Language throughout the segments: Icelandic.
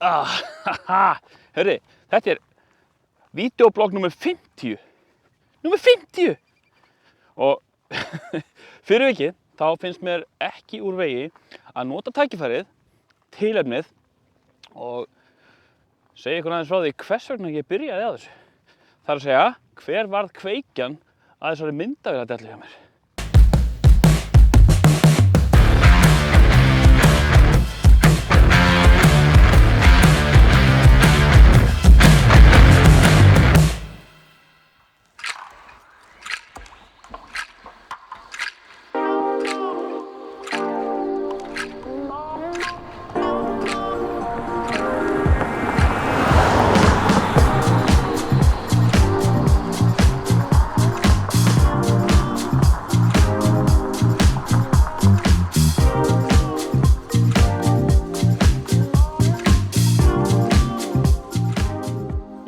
Hörri, þetta vídeoblogg nummer 50. Númer 50! Og fyrir vikið þá finnst mér ekki úr vegi að nota tækifærið, tilefnið og segja ykkur aðeins frá því hvers vegna ég byrjaði á þessu. Það er að segja, hver varð kveikjan að þessari myndavéladellu hjá mér.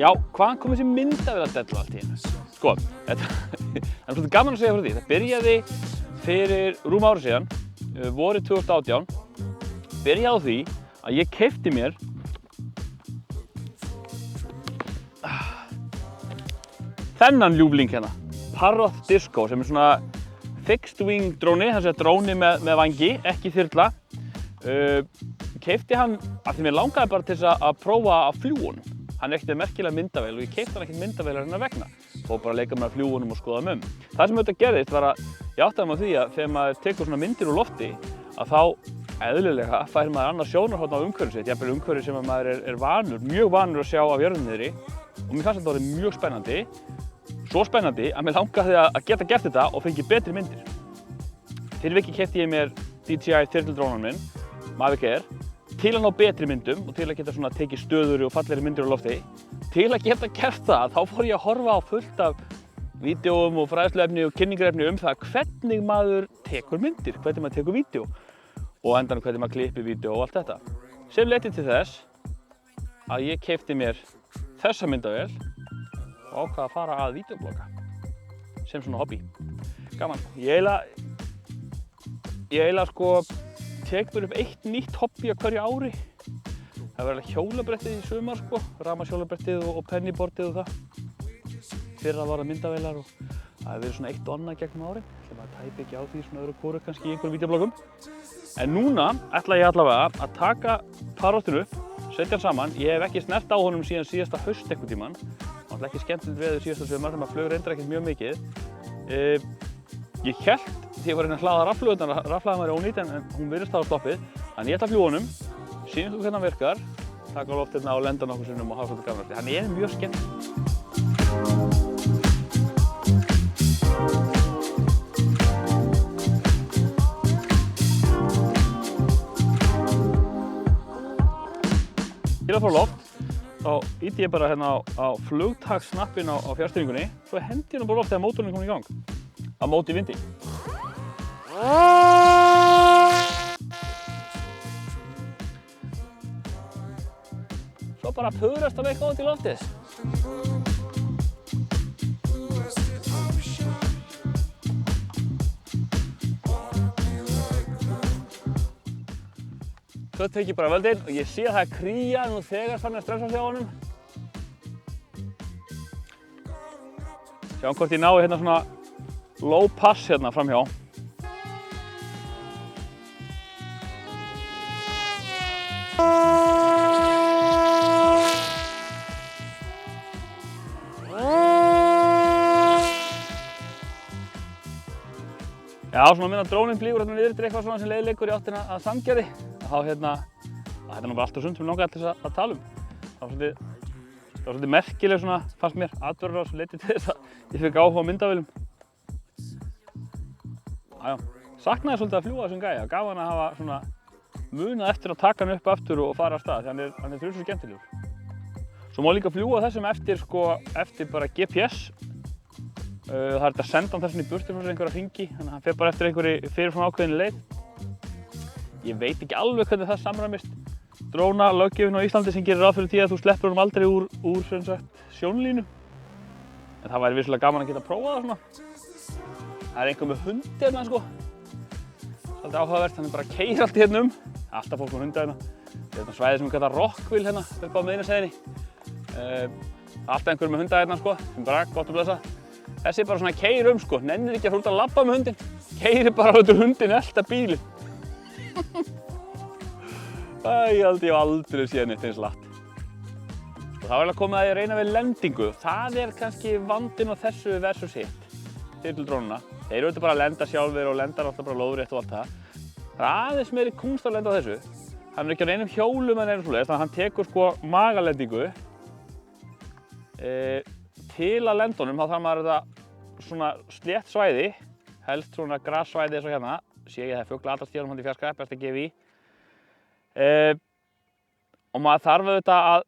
Já, hvaðan kom þessi myndavéladellu allt í einu? Sko, þetta er svolítið gaman að segja frá því. Það byrjaði fyrir rúm ári síðan, vorið 2018. Byrjaði á því að ég keypti mér þennan ljúfling hérna, Parrot Disco, sem er svona fixed wing dróni, það er dróni með vangi, ekki þyrla. Keypti hann af því mér langaði bara til þess að prófa að fljúga honum. Hann er ekkert merkilega myndavél og ég keypti hann ekkert myndavélar hennar vegna. Fór bara að leika með að fljúga honum og skoða um. Það sem auðvitað gerðist var að ég áttaði mig á því að þegar maður tekur svona myndir úr lofti að þá eðlilega fær maður annað sjónarhorn á umhverfið sitt, jafnvel umhverfið sem maður er mjög vanur að sjá af jörðinni niðri. Og mér fannst þetta orðið mjög spennandi. Svo spennandi að mér langaði að geta gert þetta og fengi betri myndir. Fyrir vikið keypti ég mér DJI þyrludrónan minn, Mavic Air, til að ná betri myndum og til að geta svona tekið stöðugri og fallegri myndir á lofti. Til að geta gert það, þá fór ég að horfa á fullt af vídeóum og fræðsluefni og kynningarefni það hvernig maður tekur myndir, hvernig maður tekur vídeó og á endanum hvernig maður klippir vídeó og allt þetta. Sem leiddi til þess að ég keypti mér þessa myndavél og ákvað að fara að vídeóblogga sem svona hobby. Gaman. Ég eiginlega sko tek mér upp eitt nýtt hobby á hverju ári. Það var hjólabrettið í sumar sko, rafmagnshjólabrettið og pennyboardið og það. Fyrra var það myndavélar og það hefur verið svona eitt og annað gegnum árin. Ætli maður tæpi ekki á því svona öðru hvoru kannski í einhverjum vídeobloggum. En núna ætla ég allavega að taka Parrotinn upp, setja hann saman. Ég hef ekki snert á honum síðan síðasta haust einhvern tímann. Það var ekki skemmtilegt veður síðasta sumar þegar maður flög reyndar ekkert mjög mikið. Ég hélt því ég var að hlaða rafhlöðurnar, rafhlaðan var ónýt en hún virðist hafa sloppið. Þannig ég ætla að fljúga honum, sýna ykkur hvernig hann virkar, taka á loftirna og lenda nokkur sinnum og hafa svolítið gaman eftir. Hann er mjög skemmtilegt. Til að fara á loft, þá ýti ég bara hérna á flugtakssnappinn á fjarstýringunni, svo hendi ég bara loft þegar mótorinn er komin í gang. Á móti vindi. Svo bara puðrast hann eitthvað út í loftið. Svo tek ég bara völdin og ég sé að það kría nú þegar fann að stressa sig á honum. Sjáum hvort ég nái hérna svona low pass hérna framhjá. Já, svona minna drónin blífur hérna niður til eitthvað svona sem leiðleikur í áttina að Sandgerði. Þá hérna, þetta er nú bara allt og sund sem langaði til þess að tala um. Það var svolítið merkileg svona, fannst mér, atburðarás leiddi til þess að ég fékk áhuga á myndavélum. Jájá, saknaði svolítið að fljúga þessum gæja. Gaman að hafa svona munað eftir að taka hann upp aftur og fara af stað, þannig hann er svo skemmtilegur. Svo má líka fljúga þessum eftir bara GPS. Það er hægt að senda hann þessum í burtu frá einhverja hringi, þannig að hann fer bara eftir einhverju fyrirfram ákveðinni leið. Ég veit ekki alveg hvernig það samræmist drónalöggjöfin á Íslandi sem gerir ráð fyrir því að þú sleppur honum aldrei úr sem sagt, sjónlínu. En það væri vissulega gaman að geta að prófa það svona. Það er einhver með hundi hérna sko. Svolítið áhugavert, hann er bara að keyra allt hérna Alltaf fólk með hunda hérna. Þetta svæði sem við kallum Rockville hérna upp á miðjunni. Alltaf einhverjum með hunda hérna sko, sem bara gott að blessa. Þessi bara svona keyrir sko, nennir ekki að fara út að labba með hundinn. Keyrir bara út úr hundinn, elta bílinn. Ég held ég hef aldrei séð neitt eins latt. Og þá er það komið að ég reyna við lendingu. Það er kannski vandinn á þessu versus hitt. Þyrludrónuna. Þeir eru auðvitað bara að lenda sjálfir og lendar alltaf bara lóðrétt og allt það. Það er aðeins meiri kúnst að lenda á þessu. Hann er ekki á neinum hjólum en einum svoleiðis, þannig að hann tekur sko magalendingu. Til að lenda honum þá þarf maður þetta svona slétt svæði, helst svona grassvæði eins og hérna. Sé ég það fugla alltaf stíðanum hann í fjarska, best að gefa í. Og maður þarf auðvitað að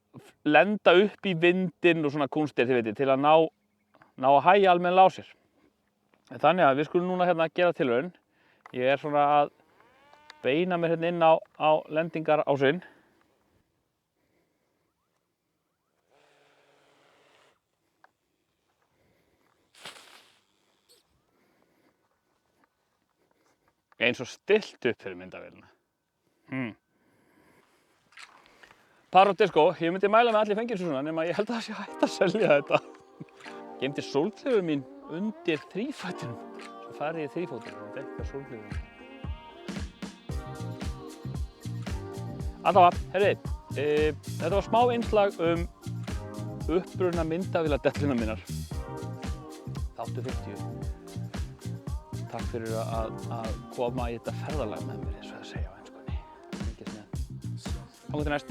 lenda upp í vindinn og svona kúnstir þið veitir, til að ná að hægja almennilega á sér. Þannig að við skulum núna hérna gera tilraun. Ég er svona að beina mér hérna inn á lendingarásinn. Eins og stillt upp fyrir myndavélina. Parodisco, ég myndi mæla með allir fengir svona, nema ég held að það sé hægt að selja þetta. Geymdi sólgleraugun mín undir þrífætinum. Svo farið ég í þrífótinn og dekka sólgleraugun. Allavega, herriði, þetta var smá innslag uppruna myndavéladelluna mínar. Þáttur 50. Takk fyrir að koma í þetta ferðalag með mér, eins og það segja á enskunni. Þangað til næst.